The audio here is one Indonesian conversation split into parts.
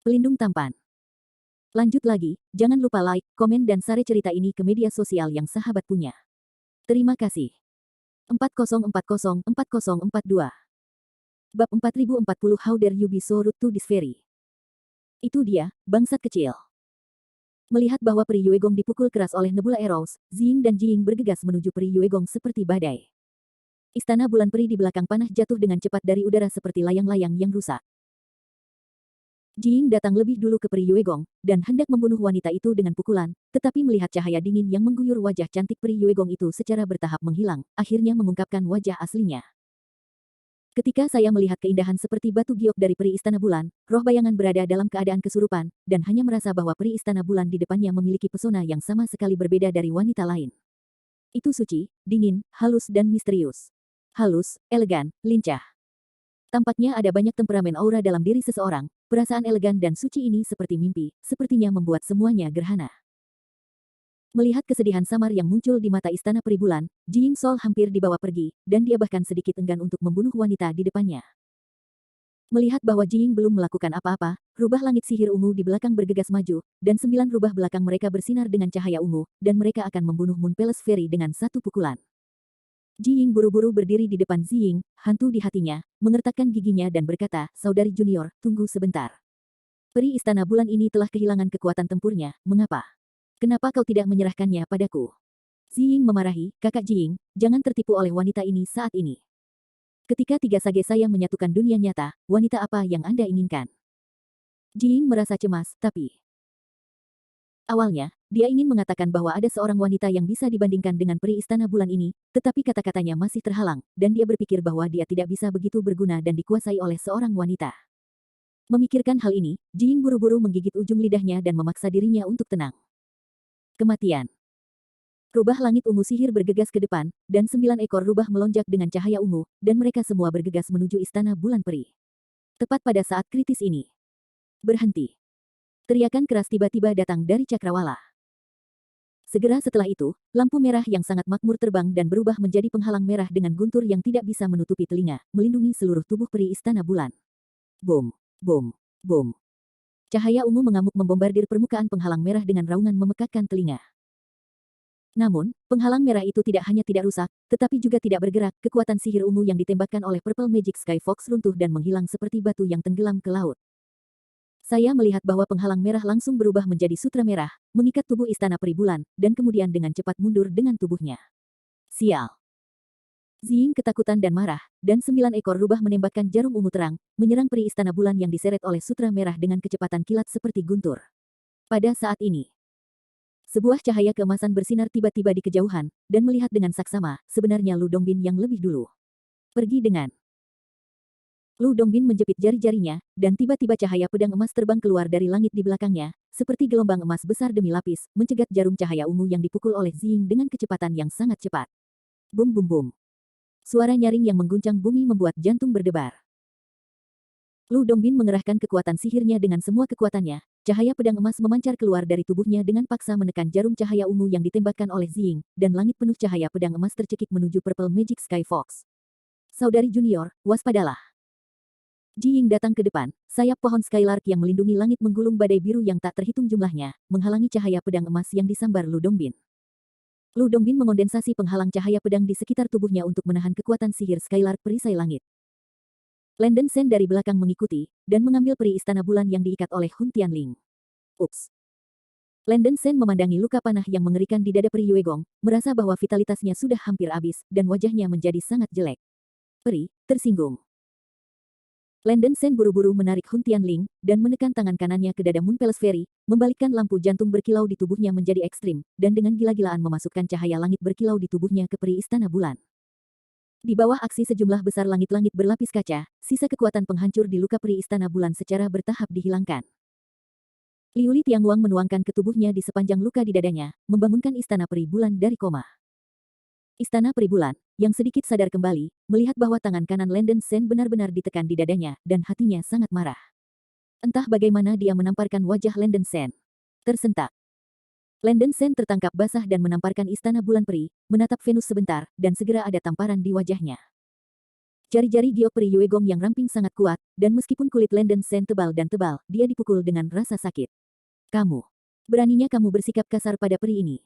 Pelindung tampan. Lanjut lagi, jangan lupa like, komen dan share cerita ini ke media sosial yang sahabat punya. Terima kasih. 40404042 Bab 4040 How dare you be so rude to this fairy? Itu dia, bangsat kecil. Melihat bahwa Pri Yuegong dipukul keras oleh Nebula Arrows, Ziying dan Jiying bergegas menuju Pri Yuegong seperti badai. Istana bulan peri di belakang panah jatuh dengan cepat dari udara seperti layang-layang yang rusak. Jiying datang lebih dulu ke Pri Yuegong, dan hendak membunuh wanita itu dengan pukulan, tetapi melihat cahaya dingin yang mengguyur wajah cantik Pri Yuegong itu secara bertahap menghilang, akhirnya mengungkapkan wajah aslinya. Ketika saya melihat keindahan seperti batu giok dari peri Istana Bulan, roh bayangan berada dalam keadaan kesurupan, dan hanya merasa bahwa peri Istana Bulan di depannya memiliki pesona yang sama sekali berbeda dari wanita lain. Itu suci, dingin, halus dan misterius. Halus, elegan, lincah. Tampaknya ada banyak temperamen aura dalam diri seseorang, perasaan elegan dan suci ini seperti mimpi, sepertinya membuat semuanya gerhana. Melihat kesedihan samar yang muncul di mata Istana Peri Bulan, Jiying Sol hampir dibawa pergi, dan dia bahkan sedikit enggan untuk membunuh wanita di depannya. Melihat bahwa Jiying belum melakukan apa-apa, rubah langit sihir ungu di belakang bergegas maju, dan 9 rubah belakang mereka bersinar dengan cahaya ungu, dan mereka akan membunuh Moon Palace Fairy dengan satu pukulan. Jiying buru-buru berdiri di depan Ziying, hantu di hatinya, mengertakkan giginya dan berkata, "Saudari junior, tunggu sebentar. Peri Istana Bulan ini telah kehilangan kekuatan tempurnya, mengapa? Kenapa kau tidak menyerahkannya padaku?" Ziying memarahi, "Kakak Jiying, jangan tertipu oleh wanita ini saat ini. Ketika tiga sage sayang menyatukan dunia nyata, wanita apa yang Anda inginkan?" Jiying merasa cemas, tapi awalnya, dia ingin mengatakan bahwa ada seorang wanita yang bisa dibandingkan dengan peri Istana Bulan ini, tetapi kata-katanya masih terhalang, dan dia berpikir bahwa dia tidak bisa begitu berguna dan dikuasai oleh seorang wanita. Memikirkan hal ini, Jiying buru-buru menggigit ujung lidahnya dan memaksa dirinya untuk tenang. Kematian. Rubah langit ungu sihir bergegas ke depan, dan 9 ekor rubah melonjak dengan cahaya ungu, dan mereka semua bergegas menuju Istana Bulan Peri. Tepat pada saat kritis ini. Berhenti. Teriakan keras tiba-tiba datang dari cakrawala. Segera setelah itu, lampu merah yang sangat makmur terbang dan berubah menjadi penghalang merah dengan guntur yang tidak bisa menutupi telinga, melindungi seluruh tubuh peri Istana Bulan. Boom, boom, boom. Cahaya ungu mengamuk membombardir permukaan penghalang merah dengan raungan memekakkan telinga. Namun, penghalang merah itu tidak hanya tidak rusak, tetapi juga tidak bergerak. Kekuatan sihir ungu yang ditembakkan oleh Purple Magic Sky Fox runtuh dan menghilang seperti batu yang tenggelam ke laut. Saya melihat bahwa penghalang merah langsung berubah menjadi sutra merah, mengikat tubuh Istana Peri Bulan, dan kemudian dengan cepat mundur dengan tubuhnya. Sial. Ziying ketakutan dan marah, dan 9 ekor rubah menembakkan jarum ungu terang, menyerang peri Istana Bulan yang diseret oleh sutra merah dengan kecepatan kilat seperti guntur. Pada saat ini, sebuah cahaya keemasan bersinar tiba-tiba di kejauhan, dan melihat dengan saksama, sebenarnya Lu Dongbin yang lebih dulu. Pergi dengan Lu Dongbin menjepit jari-jarinya, dan tiba-tiba cahaya pedang emas terbang keluar dari langit di belakangnya, seperti gelombang emas besar demi lapis, mencegat jarum cahaya ungu yang dipukul oleh Ziying dengan kecepatan yang sangat cepat. Bum bum bum. Suara nyaring yang mengguncang bumi membuat jantung berdebar. Lu Dongbin mengerahkan kekuatan sihirnya dengan semua kekuatannya, cahaya pedang emas memancar keluar dari tubuhnya dengan paksa menekan jarum cahaya ungu yang ditembakkan oleh Ziying, dan langit penuh cahaya pedang emas tercekik menuju Purple Magic Sky Fox. Saudari junior, waspadalah. Jiying datang ke depan, sayap pohon Skylark yang melindungi langit menggulung badai biru yang tak terhitung jumlahnya, menghalangi cahaya pedang emas yang disambar Lu Dongbin. Lu Dongbin mengondensasi penghalang cahaya pedang di sekitar tubuhnya untuk menahan kekuatan sihir Skylark perisai langit. Landen Sen dari belakang mengikuti, dan mengambil peri Istana Bulan yang diikat oleh Hun Tianling. Ups. Landen Sen memandangi luka panah yang mengerikan di dada Peri Yuegong, merasa bahwa vitalitasnya sudah hampir habis, dan wajahnya menjadi sangat jelek. Peri, tersinggung. Landen Sen buru-buru menarik Hun Tianling, dan menekan tangan kanannya ke dada Moon Palace Fairy, membalikkan lampu jantung berkilau di tubuhnya menjadi ekstrim, dan dengan gila-gilaan memasukkan cahaya langit berkilau di tubuhnya ke peri Istana Bulan. Di bawah aksi sejumlah besar langit-langit berlapis kaca, sisa kekuatan penghancur di luka peri Istana Bulan secara bertahap dihilangkan. Liuli Tiangwang menuangkan ke tubuhnya di sepanjang luka di dadanya, membangunkan Istana Peri Bulan dari koma. Istana Peri Bulan, yang sedikit sadar kembali, melihat bahwa tangan kanan Landen Sen benar-benar ditekan di dadanya, dan hatinya sangat marah. Entah bagaimana dia menamparkan wajah Landen Sen. Tersentak. Landen Sen tertangkap basah dan menamparkan Istana Bulan Peri, menatap Venus sebentar, dan segera ada tamparan di wajahnya. Jari-jari giok peri Yuegong yang ramping sangat kuat, dan meskipun kulit Landen Sen tebal dan tebal, dia dipukul dengan rasa sakit. Kamu. Beraninya kamu bersikap kasar pada peri ini.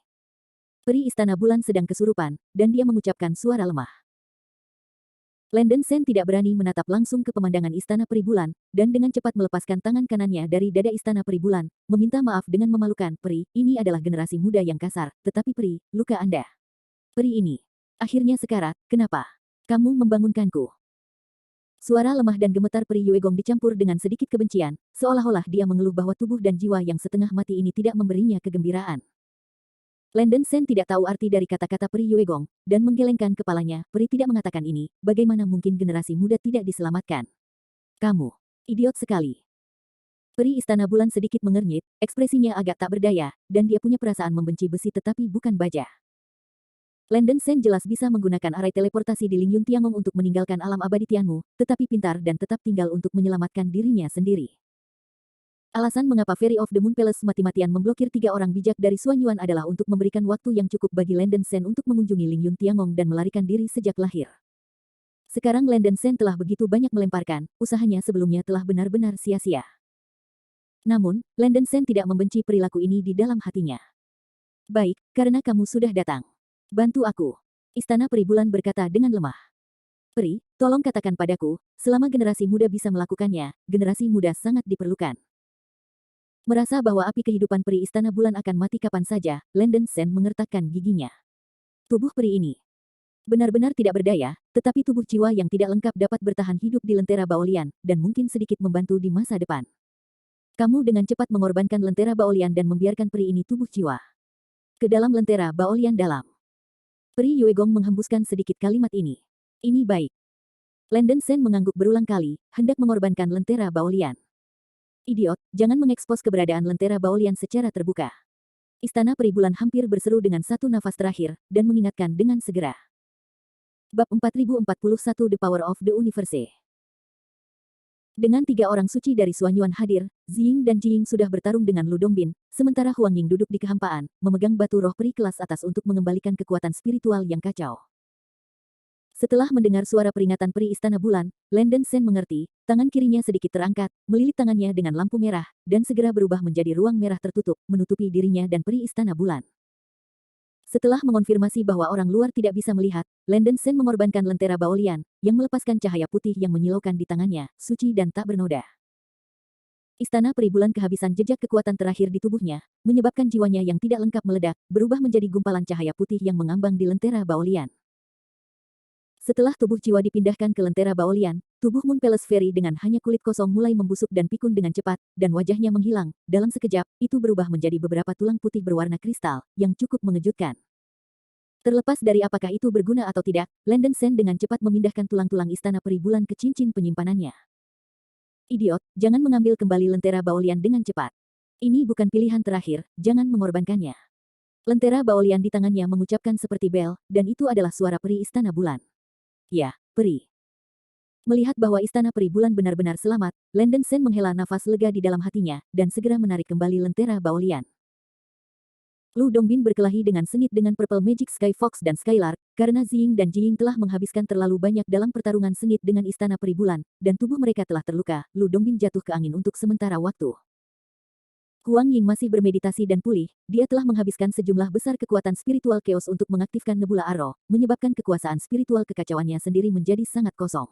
Peri Istana Bulan sedang kesurupan, dan dia mengucapkan suara lemah. Landen Sen tidak berani menatap langsung ke pemandangan Istana Peri Bulan, dan dengan cepat melepaskan tangan kanannya dari dada Istana Peri Bulan, meminta maaf dengan memalukan. Peri, ini adalah generasi muda yang kasar, tetapi Peri, luka Anda. Peri ini. Akhirnya sekarat, kenapa? Kamu membangunkanku. Suara lemah dan gemetar Peri Yuegong dicampur dengan sedikit kebencian, seolah-olah dia mengeluh bahwa tubuh dan jiwa yang setengah mati ini tidak memberinya kegembiraan. Landen Sen tidak tahu arti dari kata-kata Peri Yuegong, dan menggelengkan kepalanya. Peri tidak mengatakan ini, bagaimana mungkin generasi muda tidak diselamatkan? Kamu, idiot sekali. Peri Istana Bulan sedikit mengernyit, ekspresinya agak tak berdaya, dan dia punya perasaan membenci besi tetapi bukan baja. Landen Sen jelas bisa menggunakan arai teleportasi di Lingyun Tiangong untuk meninggalkan alam abadi Tianmu, tetapi pintar dan tetap tinggal untuk menyelamatkan dirinya sendiri. Alasan mengapa Fairy of the Moon Palace mati-matian memblokir 3 orang bijak dari Xuan Yuan adalah untuk memberikan waktu yang cukup bagi Landen Sen untuk mengunjungi Lingyun Tiangong dan melarikan diri sejak lahir. Sekarang Landen Sen telah begitu banyak melemparkan, usahanya sebelumnya telah benar-benar sia-sia. Namun, Landen Sen tidak membenci perilaku ini di dalam hatinya. Baik, karena kamu sudah datang. Bantu aku. Istana Peri Bulan berkata dengan lemah. Peri, tolong katakan padaku, selama generasi muda bisa melakukannya, generasi muda sangat diperlukan. Merasa bahwa api kehidupan peri Istana Bulan akan mati kapan saja, Landen Sen mengertakkan giginya. Tubuh peri ini benar-benar tidak berdaya, tetapi tubuh jiwa yang tidak lengkap dapat bertahan hidup di Lentera Baolian, dan mungkin sedikit membantu di masa depan. Kamu dengan cepat mengorbankan Lentera Baolian dan membiarkan peri ini tubuh jiwa. Ke dalam Lentera Baolian dalam. Peri Yuegong menghembuskan sedikit kalimat ini. Ini baik. Landen Sen mengangguk berulang kali, hendak mengorbankan Lentera Baolian. Idiot, jangan mengekspos keberadaan Lentera Baolian secara terbuka. Istana Peri Bulan hampir berseru dengan satu nafas terakhir, dan mengingatkan dengan segera. Bab 4041 The Power of the Universe. Dengan 3 orang suci dari Xuan Yuan hadir, Ziying dan Jiying sudah bertarung dengan Lu Dongbin, sementara Huang Ying duduk di kehampaan, memegang batu roh peri kelas atas untuk mengembalikan kekuatan spiritual yang kacau. Setelah mendengar suara peringatan peri Istana Bulan, Landen Sen mengerti, tangan kirinya sedikit terangkat, melilit tangannya dengan lampu merah, dan segera berubah menjadi ruang merah tertutup, menutupi dirinya dan peri Istana Bulan. Setelah mengonfirmasi bahwa orang luar tidak bisa melihat, Landen Sen mengorbankan Lentera Baolian, yang melepaskan cahaya putih yang menyilaukan di tangannya, suci dan tak bernoda. Istana Peri Bulan kehabisan jejak kekuatan terakhir di tubuhnya, menyebabkan jiwanya yang tidak lengkap meledak, berubah menjadi gumpalan cahaya putih yang mengambang di Lentera Baolian. Setelah tubuh jiwa dipindahkan ke Lentera Baolian, tubuh Moon Palace Fairy dengan hanya kulit kosong mulai membusuk dan pikun dengan cepat, dan wajahnya menghilang. Dalam sekejap, itu berubah menjadi beberapa tulang putih berwarna kristal, yang cukup mengejutkan. Terlepas dari apakah itu berguna atau tidak, Landen Sen dengan cepat memindahkan tulang-tulang Istana Peri Bulan ke cincin penyimpanannya. Idiot, jangan mengambil kembali Lentera Baolian dengan cepat. Ini bukan pilihan terakhir, jangan mengorbankannya. Lentera Baolian di tangannya mengucapkan seperti bel, dan itu adalah suara peri Istana Bulan. Ya, peri. Melihat bahwa Istana Peri Bulan benar-benar selamat, Landen Sen menghela nafas lega di dalam hatinya, dan segera menarik kembali Lentera Baolian. Lu Dongbin berkelahi dengan sengit dengan Purple Magic Sky Fox dan Skylark, karena Ziying dan Jiying telah menghabiskan terlalu banyak dalam pertarungan sengit dengan Istana Peri Bulan, dan tubuh mereka telah terluka. Lu Dongbin jatuh ke angin untuk sementara waktu. Huang Ying masih bermeditasi dan pulih, dia telah menghabiskan sejumlah besar kekuatan spiritual chaos untuk mengaktifkan Nebula Arrow, menyebabkan kekuasaan spiritual kekacauannya sendiri menjadi sangat kosong.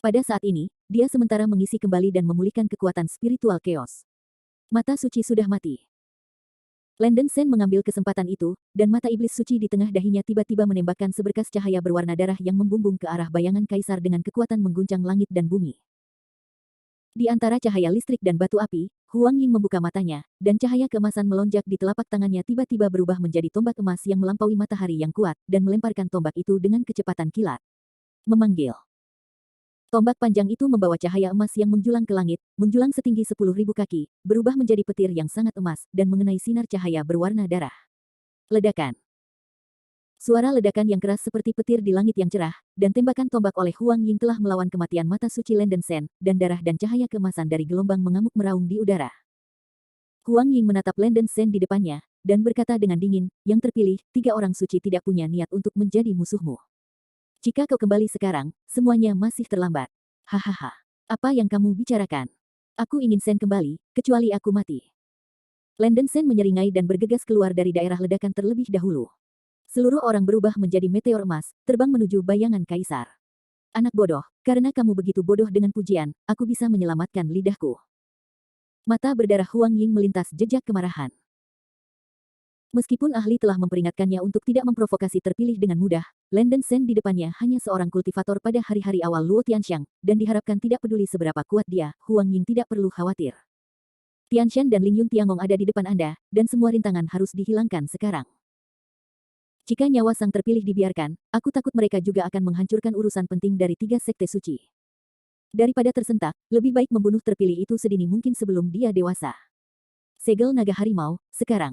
Pada saat ini, dia sementara mengisi kembali dan memulihkan kekuatan spiritual chaos. Mata suci sudah mati. Landen Sen mengambil kesempatan itu, dan mata iblis suci di tengah dahinya tiba-tiba menembakkan seberkas cahaya berwarna darah yang membumbung ke arah bayangan kaisar dengan kekuatan mengguncang langit dan bumi. Di antara cahaya listrik dan batu api, Huang Ying membuka matanya, dan cahaya keemasan melonjak di telapak tangannya tiba-tiba berubah menjadi tombak emas yang melampaui matahari yang kuat, dan melemparkan tombak itu dengan kecepatan kilat. Memanggil. Tombak panjang itu membawa cahaya emas yang menjulang ke langit, menjulang setinggi 10.000 kaki, berubah menjadi petir yang sangat emas, dan mengenai sinar cahaya berwarna darah. Ledakan. Suara ledakan yang keras seperti petir di langit yang cerah, dan tembakan tombak oleh Huang Ying telah melawan kematian mata suci Landen Sen, dan darah dan cahaya keemasan dari gelombang mengamuk meraung di udara. Huang Ying menatap Landen Sen di depannya, dan berkata dengan dingin, yang terpilih, 3 orang suci tidak punya niat untuk menjadi musuhmu. Jika kau kembali sekarang, semuanya masih terlambat. Hahaha. Apa yang kamu bicarakan? Aku ingin Sen kembali, kecuali aku mati. Landon Sen menyeringai dan bergegas keluar dari daerah ledakan terlebih dahulu. Seluruh orang berubah menjadi meteor emas, terbang menuju bayangan kaisar. Anak bodoh, karena kamu begitu bodoh dengan pujian, aku bisa menyelamatkan lidahku. Mata berdarah Huang Ying melintas jejak kemarahan. Meskipun ahli telah memperingatkannya untuk tidak memprovokasi terpilih dengan mudah, Landon Sen di depannya hanya seorang kultivator pada hari-hari awal Luo Tianxiang, dan diharapkan tidak peduli seberapa kuat dia, Huang Ying tidak perlu khawatir. Tianshan dan Ling Yun Tiangong ada di depan Anda, dan semua rintangan harus dihilangkan sekarang. Jika nyawa sang terpilih dibiarkan, aku takut mereka juga akan menghancurkan urusan penting dari 3 sekte suci. Daripada tersentak, lebih baik membunuh terpilih itu sedini mungkin sebelum dia dewasa. Segel naga harimau, sekarang.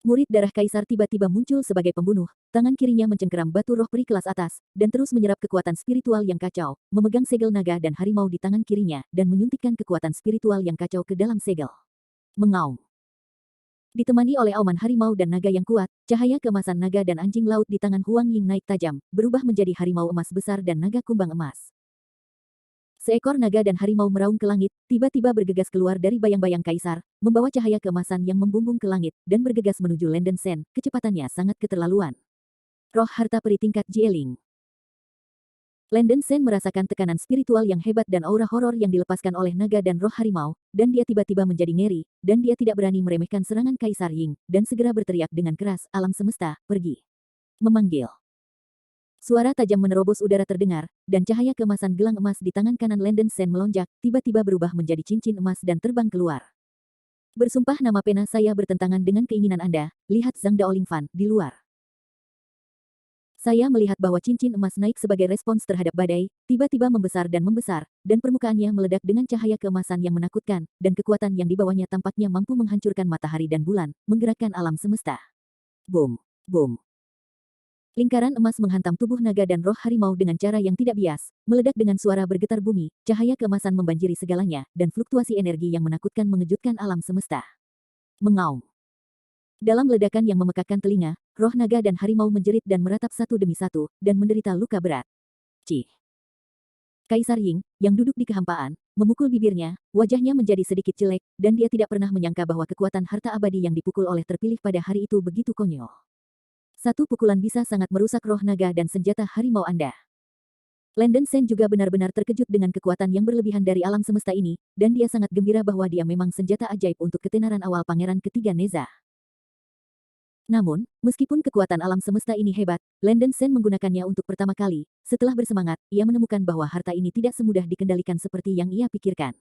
Murid darah kaisar tiba-tiba muncul sebagai pembunuh, tangan kirinya mencengkeram batu roh peri kelas atas, dan terus menyerap kekuatan spiritual yang kacau, memegang segel naga dan harimau di tangan kirinya, dan menyuntikkan kekuatan spiritual yang kacau ke dalam segel. Mengaum. Ditemani oleh auman harimau dan naga yang kuat, cahaya keemasan naga dan anjing laut di tangan Huang Ying naik tajam, berubah menjadi harimau emas besar dan naga kumbang emas. Seekor naga dan harimau meraung ke langit, tiba-tiba bergegas keluar dari bayang-bayang kaisar, membawa cahaya keemasan yang membumbung ke langit, dan bergegas menuju Landon Sen, kecepatannya sangat keterlaluan. Roh harta peri tingkat Jieling. Landon Sen merasakan tekanan spiritual yang hebat dan aura horor yang dilepaskan oleh naga dan roh harimau, dan dia tiba-tiba menjadi ngeri, dan dia tidak berani meremehkan serangan Kaisar Ying, dan segera berteriak dengan keras, alam semesta, pergi. Memanggil. Suara tajam menerobos udara terdengar, dan cahaya keemasan gelang emas di tangan kanan Landon Sen melonjak, tiba-tiba berubah menjadi cincin emas dan terbang keluar. Bersumpah nama pena saya bertentangan dengan keinginan Anda, lihat Zhang Daolingfan, di luar. Saya melihat bahwa cincin emas naik sebagai respons terhadap badai, tiba-tiba membesar, dan permukaannya meledak dengan cahaya keemasan yang menakutkan, dan kekuatan yang dibawanya tampaknya mampu menghancurkan matahari dan bulan, menggerakkan alam semesta. Boom, boom. Lingkaran emas menghantam tubuh naga dan roh harimau dengan cara yang tidak bias, meledak dengan suara bergetar bumi, cahaya keemasan membanjiri segalanya, dan fluktuasi energi yang menakutkan mengejutkan alam semesta. Mengaum. Dalam ledakan yang memekakkan telinga, roh naga dan harimau menjerit dan meratap satu demi satu, dan menderita luka berat. Cih. Kaisar Ying, yang duduk di kehampaan, memukul bibirnya, wajahnya menjadi sedikit jelek, dan dia tidak pernah menyangka bahwa kekuatan harta abadi yang dipukul oleh terpilih pada hari itu begitu konyol. Satu pukulan bisa sangat merusak roh naga dan senjata harimau Anda. Landon Sen juga benar-benar terkejut dengan kekuatan yang berlebihan dari alam semesta ini, dan dia sangat gembira bahwa dia memang senjata ajaib untuk ketenaran awal Pangeran Ketiga Neza. Namun, meskipun kekuatan alam semesta ini hebat, Landon Sen menggunakannya untuk pertama kali. Setelah bersemangat, ia menemukan bahwa harta ini tidak semudah dikendalikan seperti yang ia pikirkan.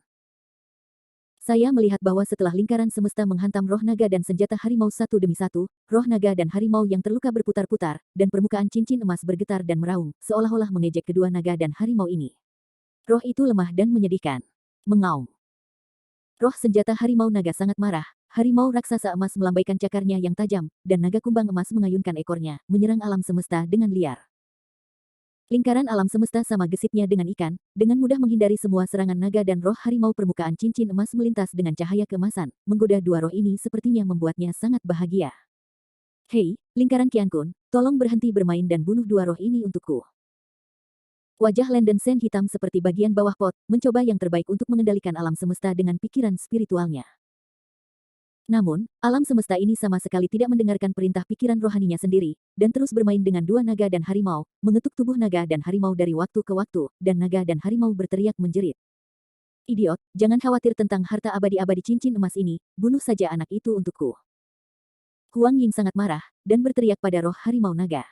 Saya melihat bahwa setelah lingkaran semesta menghantam roh naga dan senjata harimau satu demi satu, roh naga dan harimau yang terluka berputar-putar, dan permukaan cincin emas bergetar dan meraung, seolah-olah mengejek kedua naga dan harimau ini. Roh itu lemah dan menyedihkan. Mengaum. Roh senjata harimau naga sangat marah, harimau raksasa emas melambaikan cakarnya yang tajam, dan naga kumbang emas mengayunkan ekornya, menyerang alam semesta dengan liar. Lingkaran alam semesta sama gesitnya dengan ikan, dengan mudah menghindari semua serangan naga dan roh harimau. Permukaan cincin emas melintas dengan cahaya keemasan, menggoda dua roh ini sepertinya membuatnya sangat bahagia. Hei, lingkaran Qiankun, tolong berhenti bermain dan bunuh dua roh ini untukku. Wajah Landon Sen hitam seperti bagian bawah pot, mencoba yang terbaik untuk mengendalikan alam semesta dengan pikiran spiritualnya. Namun, alam semesta ini sama sekali tidak mendengarkan perintah pikiran rohaninya sendiri, dan terus bermain dengan dua naga dan harimau, mengetuk tubuh naga dan harimau dari waktu ke waktu, dan naga dan harimau berteriak menjerit. Idiot, jangan khawatir tentang harta abadi-abadi cincin emas ini, bunuh saja anak itu untukku. Huang Ying sangat marah, dan berteriak pada roh harimau naga.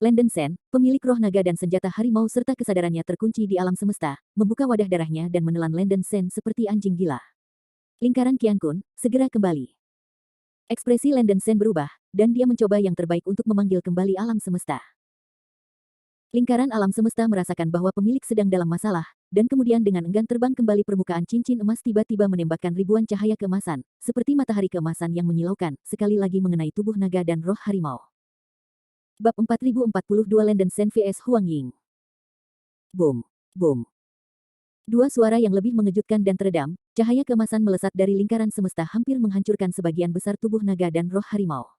Landon Sen, pemilik roh naga dan senjata harimau serta kesadarannya terkunci di alam semesta, membuka wadah darahnya dan menelan Landon Sen seperti anjing gila. Lingkaran Qiankun, segera kembali. Ekspresi Landon Sen berubah, dan dia mencoba yang terbaik untuk memanggil kembali alam semesta. Lingkaran alam semesta merasakan bahwa pemilik sedang dalam masalah, dan kemudian dengan enggan terbang kembali. Permukaan cincin emas tiba-tiba menembakkan ribuan cahaya keemasan, seperti matahari keemasan yang menyilaukan, sekali lagi mengenai tubuh naga dan roh harimau. Bab 4042 Landon Sen vs Huang Ying. Boom, boom. Dua suara yang lebih mengejutkan dan teredam, cahaya keemasan melesat dari lingkaran semesta hampir menghancurkan sebagian besar tubuh naga dan roh harimau.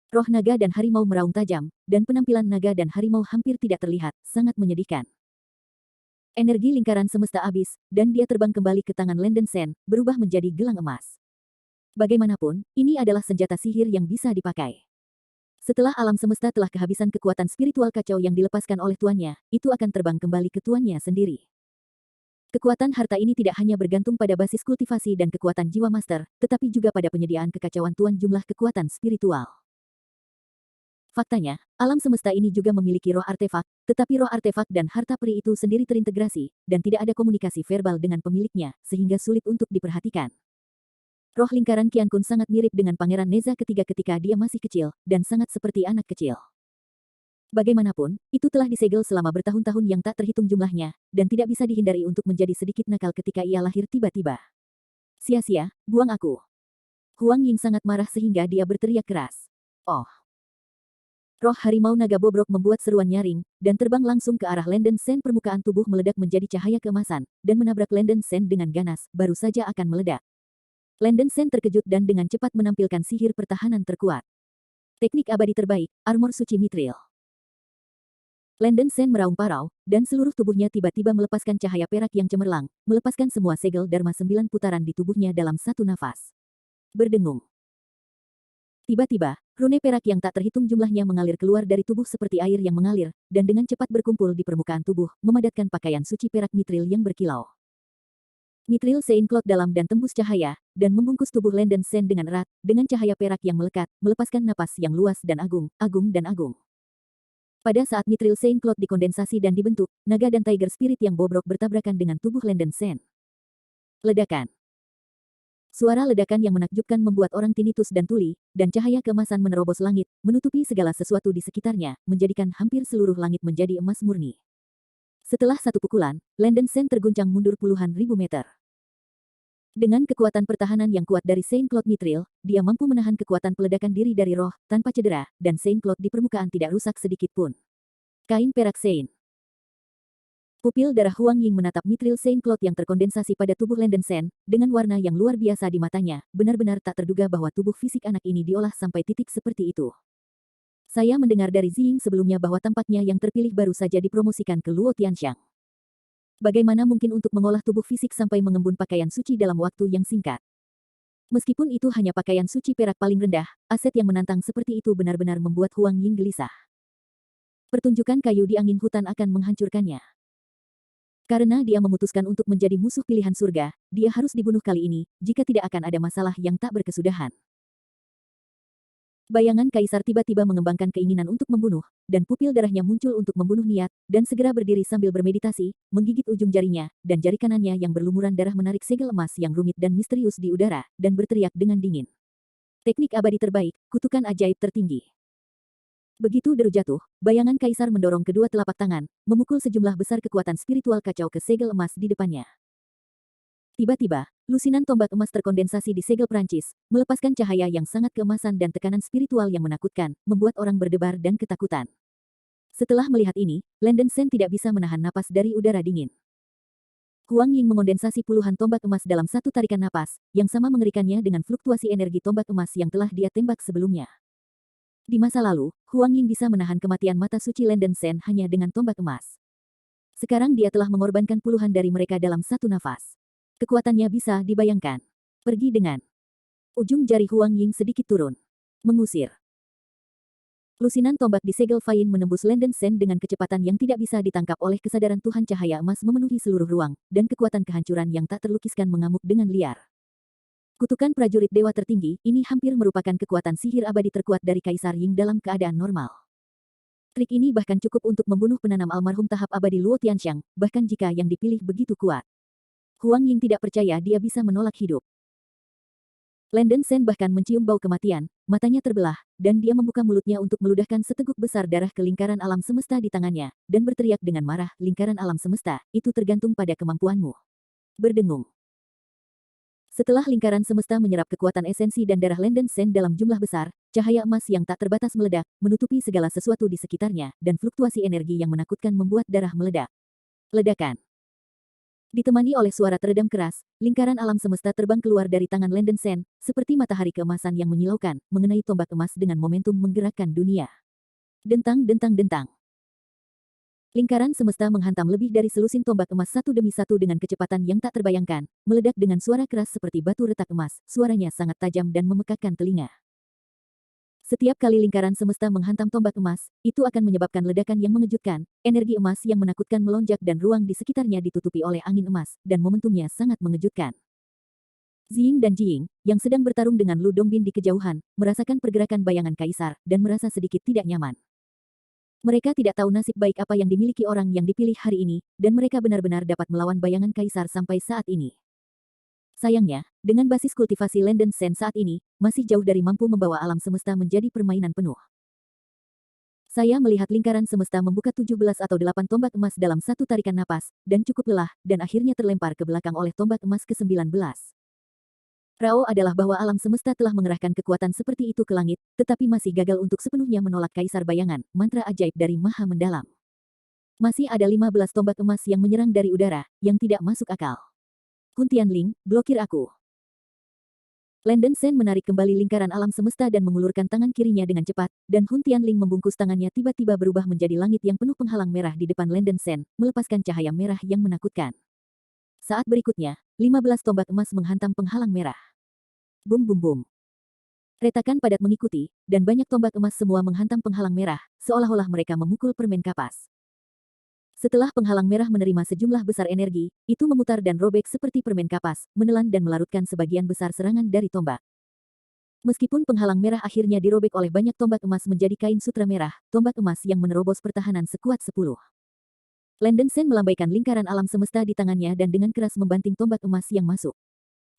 Roh naga dan harimau meraung tajam, dan penampilan naga dan harimau hampir tidak terlihat, sangat menyedihkan. Energi lingkaran semesta habis, dan dia terbang kembali ke tangan Landen Sen, berubah menjadi gelang emas. Bagaimanapun, ini adalah senjata sihir yang bisa dipakai. Setelah alam semesta telah kehabisan kekuatan spiritual kacau yang dilepaskan oleh tuannya, itu akan terbang kembali ke tuannya sendiri. Kekuatan harta ini tidak hanya bergantung pada basis kultivasi dan kekuatan jiwa master, tetapi juga pada penyediaan kekacauan tuan jumlah kekuatan spiritual. Faktanya, alam semesta ini juga memiliki roh artefak, tetapi roh artefak dan harta peri itu sendiri terintegrasi, dan tidak ada komunikasi verbal dengan pemiliknya, sehingga sulit untuk diperhatikan. Roh lingkaran Qian Kun sangat mirip dengan Pangeran Neza ketiga ketika dia masih kecil, dan sangat seperti anak kecil. Bagaimanapun, itu telah disegel selama bertahun-tahun yang tak terhitung jumlahnya, dan tidak bisa dihindari untuk menjadi sedikit nakal ketika ia lahir tiba-tiba. Sia-sia, buang aku. Huang Ying sangat marah sehingga dia berteriak keras. Oh! Roh harimau naga bobrok membuat seruan nyaring, dan terbang langsung ke arah Landen Sen. Permukaan tubuh meledak menjadi cahaya keemasan, dan menabrak Landen Sen dengan ganas, baru saja akan meledak. Landen Sen terkejut dan dengan cepat menampilkan sihir pertahanan terkuat. Teknik abadi terbaik, armor suci mithril. Landen Sen meraung parau, dan seluruh tubuhnya tiba-tiba melepaskan cahaya perak yang cemerlang, melepaskan semua segel dharma 9 putaran di tubuhnya dalam satu nafas. Berdengung. Tiba-tiba, rune perak yang tak terhitung jumlahnya mengalir keluar dari tubuh seperti air yang mengalir, dan dengan cepat berkumpul di permukaan tubuh, memadatkan pakaian suci perak mithril yang berkilau. Mithril seinclot dalam dan tembus cahaya, dan membungkus tubuh Landen Sen dengan erat, dengan cahaya perak yang melekat, melepaskan napas yang luas dan agung, agung dan agung. Pada saat mithril seinclot dikondensasi dan dibentuk, naga dan tiger spirit yang bobrok bertabrakan dengan tubuh Landen Sen. Ledakan. Suara ledakan yang menakjubkan membuat orang tinnitus dan tuli, dan cahaya keemasan menerobos langit, menutupi segala sesuatu di sekitarnya, menjadikan hampir seluruh langit menjadi emas murni. Setelah satu pukulan, Landen Sen terguncang mundur puluhan ribu meter. Dengan kekuatan pertahanan yang kuat dari seinclot mithril, dia mampu menahan kekuatan peledakan diri dari roh, tanpa cedera, dan seinclot di permukaan tidak rusak sedikit pun. Kain perak Sein. Pupil darah Huang Ying menatap mithril seinclot yang terkondensasi pada tubuh Landen Sen, dengan warna yang luar biasa di matanya, benar-benar tak terduga bahwa tubuh fisik anak ini diolah sampai titik seperti itu. Saya mendengar dari Ziying sebelumnya bahwa tampaknya yang terpilih baru saja dipromosikan ke Luo Tianxiang. Bagaimana mungkin untuk mengolah tubuh fisik sampai mengembun pakaian suci dalam waktu yang singkat? Meskipun itu hanya pakaian suci perak paling rendah, aset yang menantang seperti itu benar-benar membuat Huang Ying gelisah. Pertunjukan kayu di angin hutan akan menghancurkannya. Karena dia memutuskan untuk menjadi musuh pilihan surga, dia harus dibunuh kali ini, jika tidak akan ada masalah yang tak berkesudahan. Bayangan kaisar tiba-tiba mengembangkan keinginan untuk membunuh, dan pupil darahnya muncul untuk membunuh niat, dan segera berdiri sambil bermeditasi, menggigit ujung jarinya, dan jari kanannya yang berlumuran darah menarik segel emas yang rumit dan misterius di udara, dan berteriak dengan dingin. Teknik abadi terbaik, kutukan ajaib tertinggi. Begitu deru jatuh, bayangan kaisar mendorong kedua telapak tangan, memukul sejumlah besar kekuatan spiritual kacau ke segel emas di depannya. Tiba-tiba, lusinan tombak emas terkondensasi di segel Prancis, melepaskan cahaya yang sangat keemasan dan tekanan spiritual yang menakutkan, membuat orang berdebar dan ketakutan. Setelah melihat ini, Landen Sen tidak bisa menahan napas dari udara dingin. Huang Ying mengondensasi puluhan tombak emas dalam satu tarikan napas, yang sama mengerikannya dengan fluktuasi energi tombak emas yang telah dia tembak sebelumnya. Di masa lalu, Huang Ying bisa menahan kematian mata suci Landen Sen hanya dengan tombak emas. Sekarang dia telah mengorbankan puluhan dari mereka dalam satu nafas. Kekuatannya bisa dibayangkan. Pergi dengan. Ujung jari Huang Ying sedikit turun. Mengusir. Lusinan tombak di segel Fain menembus Landen Sen dengan kecepatan yang tidak bisa ditangkap oleh kesadaran Tuhan cahaya emas memenuhi seluruh ruang, dan kekuatan kehancuran yang tak terlukiskan mengamuk dengan liar. Kutukan prajurit dewa tertinggi, ini hampir merupakan kekuatan sihir abadi terkuat dari Kaisar Ying dalam keadaan normal. Trik ini bahkan cukup untuk membunuh penanam almarhum tahap abadi Luo Tianxiang, bahkan jika yang dipilih begitu kuat. Huang Ying tidak percaya dia bisa menolak hidup. Landen Sen bahkan mencium bau kematian, matanya terbelah, dan dia membuka mulutnya untuk meludahkan seteguk besar darah ke lingkaran alam semesta di tangannya, dan berteriak dengan marah, lingkaran alam semesta, itu tergantung pada kemampuanmu. Berdengung. Setelah lingkaran semesta menyerap kekuatan esensi dan darah Landen Sen dalam jumlah besar, cahaya emas yang tak terbatas meledak, menutupi segala sesuatu di sekitarnya, dan fluktuasi energi yang menakutkan membuat darah meledak. Ledakan. Ditemani oleh suara teredam keras, lingkaran alam semesta terbang keluar dari tangan Landen Sen, seperti matahari keemasan yang menyilaukan, mengenai tombak emas dengan momentum menggerakkan dunia. Dentang, dentang, dentang. Lingkaran semesta menghantam lebih dari selusin tombak emas satu demi satu dengan kecepatan yang tak terbayangkan, meledak dengan suara keras seperti batu retak emas, suaranya sangat tajam dan memekakkan telinga. Setiap kali lingkaran semesta menghantam tombak emas, itu akan menyebabkan ledakan yang mengejutkan, energi emas yang menakutkan melonjak dan ruang di sekitarnya ditutupi oleh angin emas, dan momentumnya sangat mengejutkan. Ziying dan Jiying, yang sedang bertarung dengan Lu Dongbin di kejauhan, merasakan pergerakan bayangan kaisar, dan merasa sedikit tidak nyaman. Mereka tidak tahu nasib baik apa yang dimiliki orang yang dipilih hari ini, dan mereka benar-benar dapat melawan bayangan kaisar sampai saat ini. Sayangnya, dengan basis kultivasi Landen Sen saat ini, masih jauh dari mampu membawa alam semesta menjadi permainan penuh. Saya melihat lingkaran semesta membuka 17 atau 8 tombak emas dalam satu tarikan napas, dan cukup lelah, dan akhirnya terlempar ke belakang oleh tombak emas ke-19. Rao adalah bahwa alam semesta telah mengerahkan kekuatan seperti itu ke langit, tetapi masih gagal untuk sepenuhnya menolak kaisar bayangan, mantra ajaib dari Maha Mendalam. Masih ada 15 tombak emas yang menyerang dari udara, yang tidak masuk akal. Hun Tianling, blokir aku. Landen Sen menarik kembali lingkaran alam semesta dan mengulurkan tangan kirinya dengan cepat, dan Hun Tianling membungkus tangannya tiba-tiba berubah menjadi langit yang penuh penghalang merah di depan Landen Sen, melepaskan cahaya merah yang menakutkan. Saat berikutnya, 15 tombak emas menghantam penghalang merah. Bum bum bum. Retakan padat mengikuti, dan banyak tombak emas semua menghantam penghalang merah, seolah-olah mereka memukul permen kapas. Setelah penghalang merah menerima sejumlah besar energi, itu memutar dan robek seperti permen kapas, menelan dan melarutkan sebagian besar serangan dari tombak. Meskipun penghalang merah akhirnya dirobek oleh banyak tombak emas menjadi kain sutra merah, tombak emas yang menerobos pertahanan sekuat 10. Landen Sen melambaikan lingkaran alam semesta di tangannya dan dengan keras membanting tombak emas yang masuk.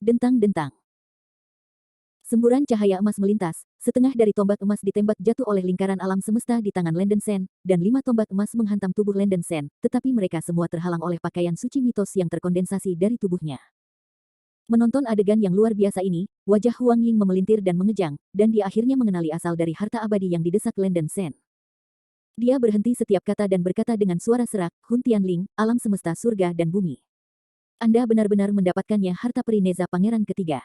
Dentang-dentang. Semburan cahaya emas melintas, setengah dari tombak emas ditembak jatuh oleh lingkaran alam semesta di tangan Landen Sen, dan 5 tombak emas menghantam tubuh Landen Sen, tetapi mereka semua terhalang oleh pakaian suci mitos yang terkondensasi dari tubuhnya. Menonton adegan yang luar biasa ini, wajah Huang Ying memelintir dan mengejang, dan dia akhirnya mengenali asal dari harta abadi yang didesak Landen Sen. Dia berhenti setiap kata dan berkata dengan suara serak, Hun Tianling, alam semesta surga dan bumi. Anda benar-benar mendapatkannya harta peri Neza Pangeran ketiga.